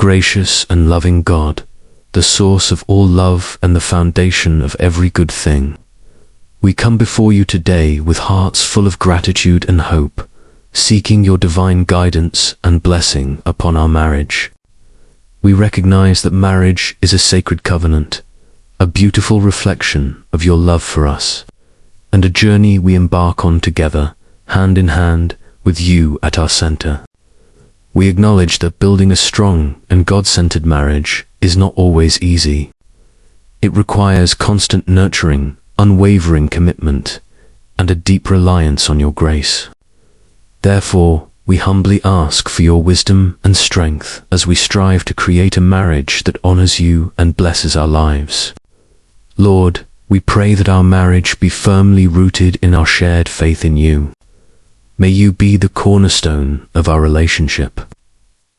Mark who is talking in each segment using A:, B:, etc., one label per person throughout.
A: gracious and loving God, the source of all love and the foundation of every good thing, we come before you today with hearts full of gratitude and hope, seeking your divine guidance and blessing upon our marriage. We recognize that marriage is a sacred covenant, a beautiful reflection of your love for us, and a journey we embark on together, hand in hand, with you at our center. We acknowledge that building a strong and God-centered marriage is not always easy. It requires constant nurturing, unwavering commitment, and a deep reliance on your grace. Therefore, we humbly ask for your wisdom and strength as we strive to create a marriage that honors you and blesses our lives. Lord, we pray that our marriage be firmly rooted in our shared faith in you. May you be the cornerstone of our relationship,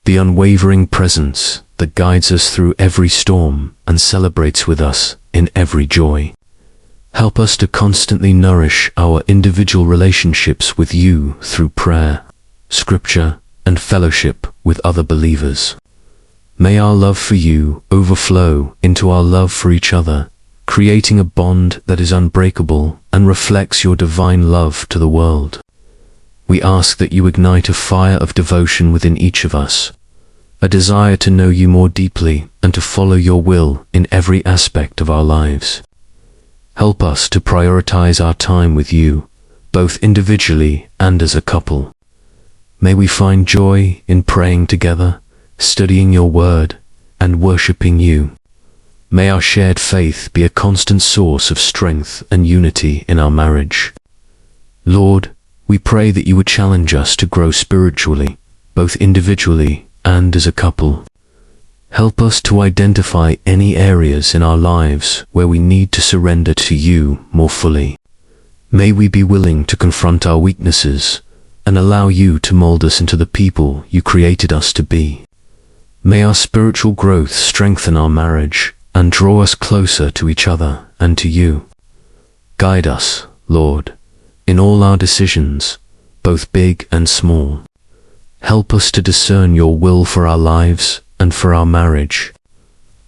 A: the unwavering presence that guides us through every storm and celebrates with us in every joy. Help us to constantly nourish our individual relationships with you through prayer, scripture, and fellowship with other believers. May our love for you overflow into our love for each other, creating a bond that is unbreakable and reflects your divine love to the world. We ask that you ignite a fire of devotion within each of us, a desire to know you more deeply and to follow your will in every aspect of our lives. Help us to prioritize our time with you, both individually and as a couple. May we find joy in praying together, studying your word, and worshiping you. May our shared faith be a constant source of strength and unity in our marriage. Lord, we pray that you would challenge us to grow spiritually, both individually and as a couple. Help us to identify any areas in our lives where we need to surrender to you more fully. May we be willing to confront our weaknesses and allow you to mold us into the people you created us to be. May our spiritual growth strengthen our marriage and draw us closer to each other and to you. Guide us, Lord, in all our decisions, both big and small. Help us to discern your will for our lives and for our marriage.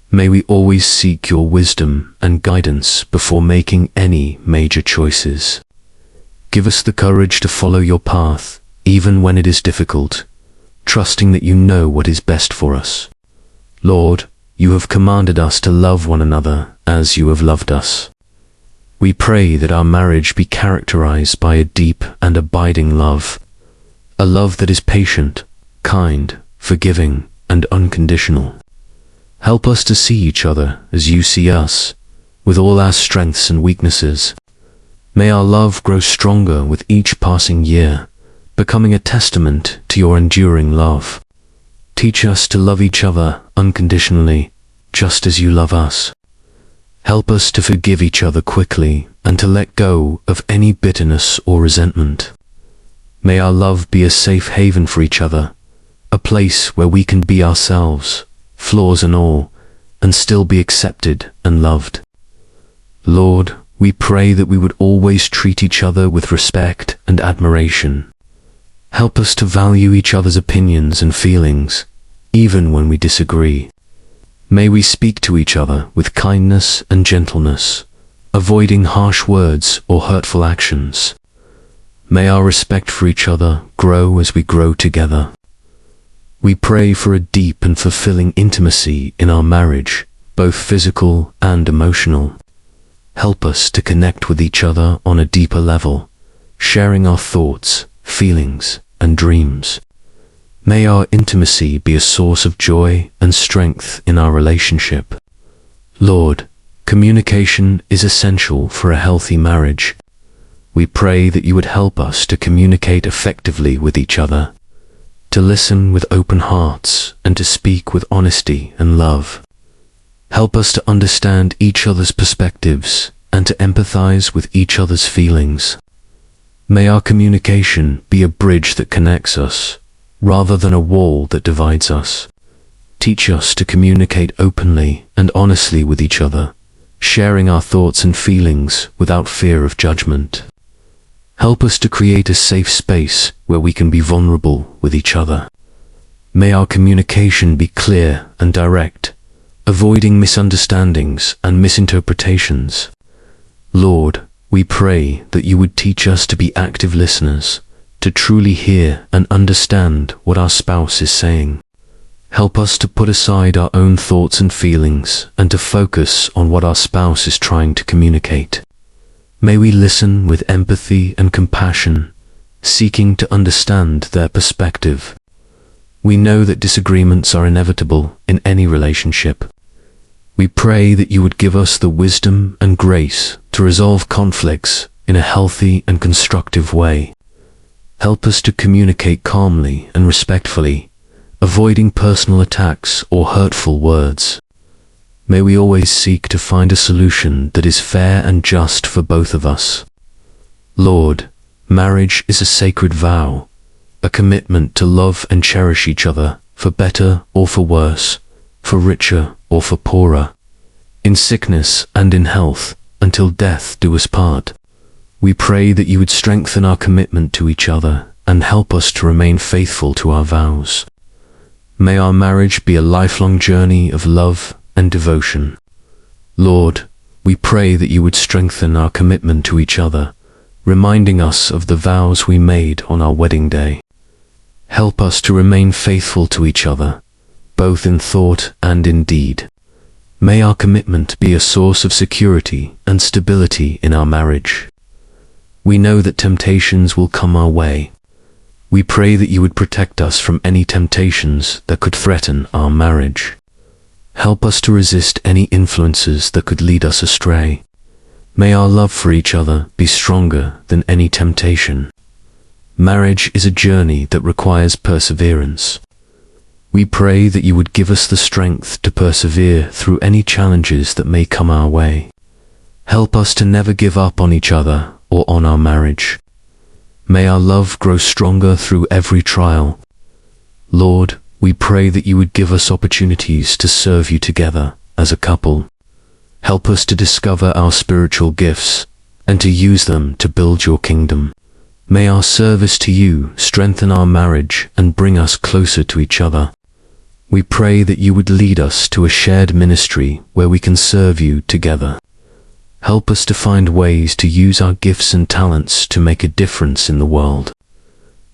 A: May we always seek your wisdom and guidance before making any major choices. Give us the courage to follow your path, even when it is difficult, trusting that you know what is best for us. Lord, you have commanded us to love one another as you have loved us. We pray that our marriage be characterized by a deep and abiding love, a love that is patient, kind, forgiving, and unconditional. Help us to see each other as you see us, with all our strengths and weaknesses. May our love grow stronger with each passing year, becoming a testament to your enduring love. Teach us to love each other unconditionally, just as you love us. Help us to forgive each other quickly and to let go of any bitterness or resentment. May our love be a safe haven for each other, a place where we can be ourselves, flaws and all, and still be accepted and loved. Lord, we pray that we would always treat each other with respect and admiration. Help us to value each other's opinions and feelings, even when we disagree. May we speak to each other with kindness and gentleness, avoiding harsh words or hurtful actions. May our respect for each other grow as we grow together. We pray for a deep and fulfilling intimacy in our marriage, both physical and emotional. Help us to connect with each other on a deeper level, sharing our thoughts, feelings, and dreams. May our intimacy be a source of joy and strength in our relationship. Lord, communication is essential for a healthy marriage. We pray that you would help us to communicate effectively with each other, to listen with open hearts, and to speak with honesty and love. Help us to understand each other's perspectives and to empathize with each other's feelings. May our communication be a bridge that connects us, rather than a wall that divides us. Teach us to communicate openly and honestly with each other, sharing our thoughts and feelings without fear of judgment. Help us to create a safe space where we can be vulnerable with each other. May our communication be clear and direct, avoiding misunderstandings and misinterpretations. Lord, we pray that you would teach us to be active listeners, to truly hear and understand what our spouse is saying. Help us to put aside our own thoughts and feelings and to focus on what our spouse is trying to communicate. May we listen with empathy and compassion, seeking to understand their perspective. We know that disagreements are inevitable in any relationship. We pray that you would give us the wisdom and grace to resolve conflicts in a healthy and constructive way. Help us to communicate calmly and respectfully, avoiding personal attacks or hurtful words. May we always seek to find a solution that is fair and just for both of us. Lord, marriage is a sacred vow, a commitment to love and cherish each other, for better or for worse, for richer or for poorer, in sickness and in health, until death do us part. We pray that you would strengthen our commitment to each other and help us to remain faithful to our vows. May our marriage be a lifelong journey of love and devotion. Lord, we pray that you would strengthen our commitment to each other, reminding us of the vows we made on our wedding day. Help us to remain faithful to each other, both in thought and in deed. May our commitment be a source of security and stability in our marriage. We know that temptations will come our way. We pray that you would protect us from any temptations that could threaten our marriage. Help us to resist any influences that could lead us astray. May our love for each other be stronger than any temptation. Marriage is a journey that requires perseverance. We pray that you would give us the strength to persevere through any challenges that may come our way. Help us to never give up on each other or on our marriage. May our love grow stronger through every trial. Lord, we pray that you would give us opportunities to serve you together as a couple. Help us to discover our spiritual gifts and to use them to build your kingdom. May our service to you strengthen our marriage and bring us closer to each other. We pray that you would lead us to a shared ministry where we can serve you together. Help us to find ways to use our gifts and talents to make a difference in the world.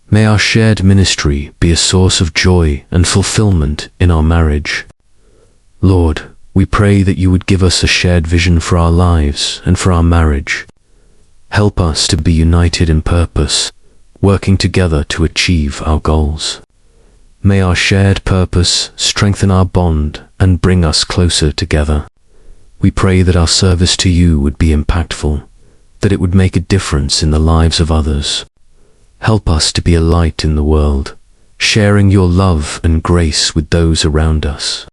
A: May our shared ministry be a source of joy and fulfillment in our marriage. Lord, we pray that you would give us a shared vision for our lives and for our marriage. Help us to be united in purpose, working together to achieve our goals. May our shared purpose strengthen our bond and bring us closer together. We pray that our service to you would be impactful, that it would make a difference in the lives of others. Help us to be a light in the world, sharing your love and grace with those around us.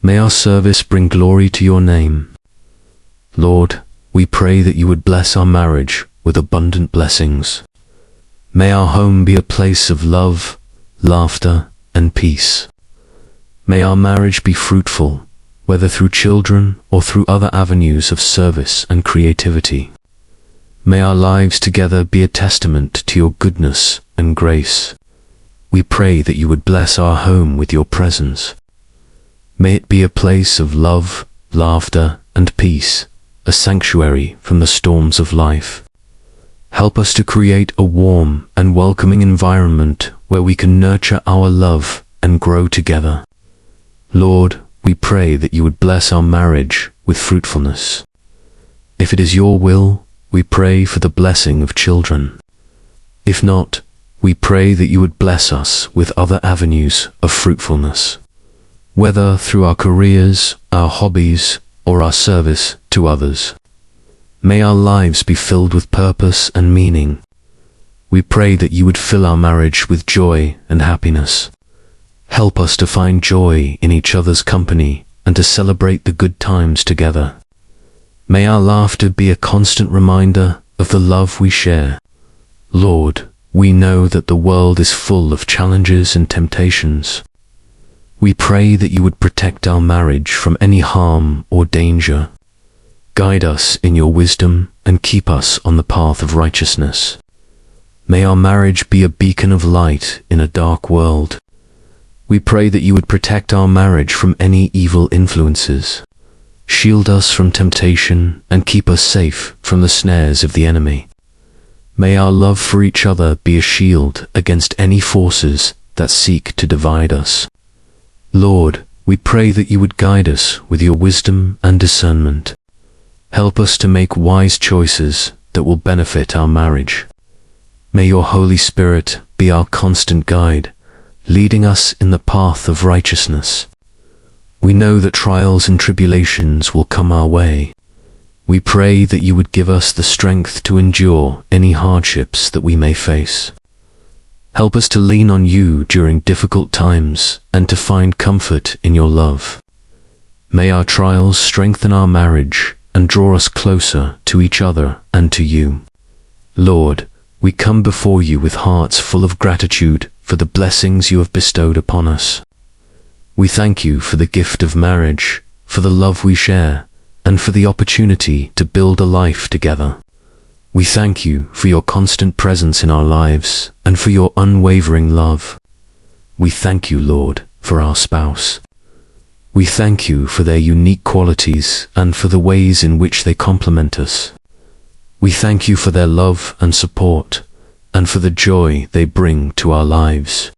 A: May our service bring glory to your name. Lord, we pray that you would bless our marriage with abundant blessings. May our home be a place of love, laughter, and peace. May our marriage be fruitful, whether through children or through other avenues of service and creativity. May our lives together be a testament to your goodness and grace. We pray that you would bless our home with your presence. May it be a place of love, laughter, and peace, a sanctuary from the storms of life. Help us to create a warm and welcoming environment where we can nurture our love and grow together. Lord, we pray that you would bless our marriage with fruitfulness. If it is your will, we pray for the blessing of children. If not, we pray that you would bless us with other avenues of fruitfulness, whether through our careers, our hobbies, or our service to others. May our lives be filled with purpose and meaning. We pray that you would fill our marriage with joy and happiness. Help us to find joy in each other's company and to celebrate the good times together. May our laughter be a constant reminder of the love we share. Lord, we know that the world is full of challenges and temptations. We pray that you would protect our marriage from any harm or danger. Guide us in your wisdom and keep us on the path of righteousness. May our marriage be a beacon of light in a dark world. we pray that you would protect our marriage from any evil influences. Shield us from temptation and keep us safe from the snares of the enemy. May our love for each other be a shield against any forces that seek to divide us. Lord, we pray that you would guide us with your wisdom and discernment. Help us to make wise choices that will benefit our marriage. May your Holy Spirit be our constant guide, leading us in the path of righteousness. We know that trials and tribulations will come our way. We pray that you would give us the strength to endure any hardships that we may face. Help us to lean on you during difficult times and to find comfort in your love. May our trials strengthen our marriage and draw us closer to each other and to you. Lord, we come before you with hearts full of gratitude for the blessings you have bestowed upon us. We thank you for the gift of marriage, for the love we share, and for the opportunity to build a life together. We thank you for your constant presence in our lives and for your unwavering love. We thank you, Lord, for our spouse. We thank you for their unique qualities and for the ways in which they complement us. We thank you for their love and support, and for the joy they bring to our lives.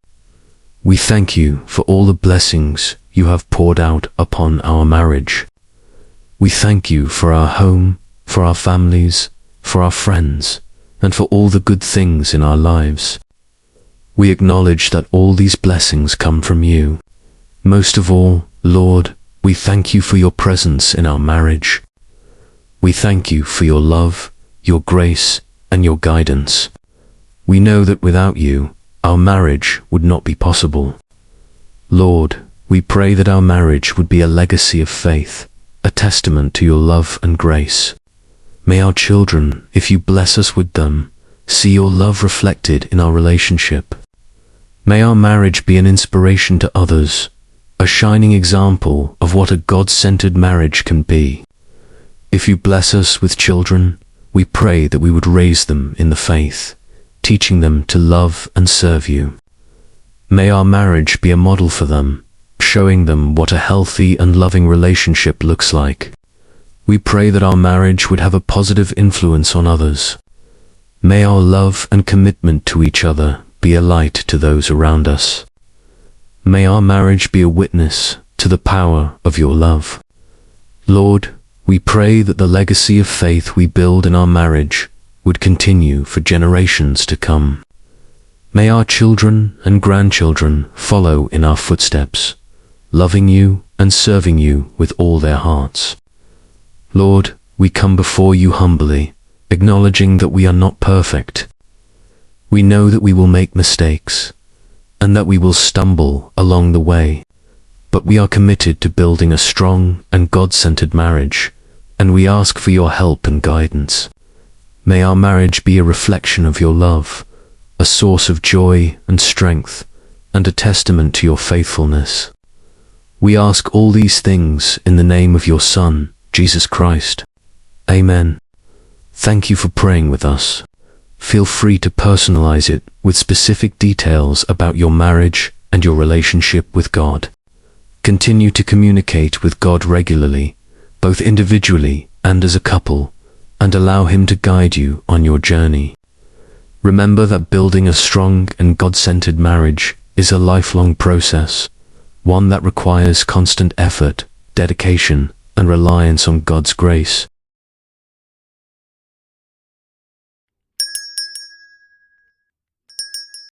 A: We thank you for all the blessings you have poured out upon our marriage. We thank you for our home, for our families, for our friends, and for all the good things in our lives. We acknowledge that all these blessings come from you. Most of all, Lord, we thank you for your presence in our marriage. We thank you for your love, your grace, and your guidance. We know that without you, our marriage would not be possible. Lord, we pray that our marriage would be a legacy of faith, a testament to your love and grace. May our children, if you bless us with them, see your love reflected in our relationship. May our marriage be an inspiration to others, a shining example of what a God-centered marriage can be. If you bless us with children, we pray that we would raise them in the faith, teaching them to love and serve you. May our marriage be a model for them, showing them what a healthy and loving relationship looks like. We pray that our marriage would have a positive influence on others. May our love and commitment to each other be a light to those around us. May our marriage be a witness to the power of your love. Lord, we pray that the legacy of faith we build in our marriage would continue for generations to come. May our children and grandchildren follow in our footsteps, loving you and serving you with all their hearts. Lord, we come before you humbly, acknowledging that we are not perfect. We know that we will make mistakes, and that we will stumble along the way, but we are committed to building a strong and God-centered marriage, and we ask for your help and guidance. May our marriage be a reflection of your love, a source of joy and strength, and a testament to your faithfulness. We ask all these things in the name of your Son, Jesus Christ. Amen. Thank you for praying with us. Feel free to personalize it with specific details about your marriage and your relationship with God. Continue to communicate with God regularly, both individually and as a couple, and allow Him to guide you on your journey. Remember that building a strong and God-centered marriage is a lifelong process, one that requires constant effort, dedication, and reliance on God's grace.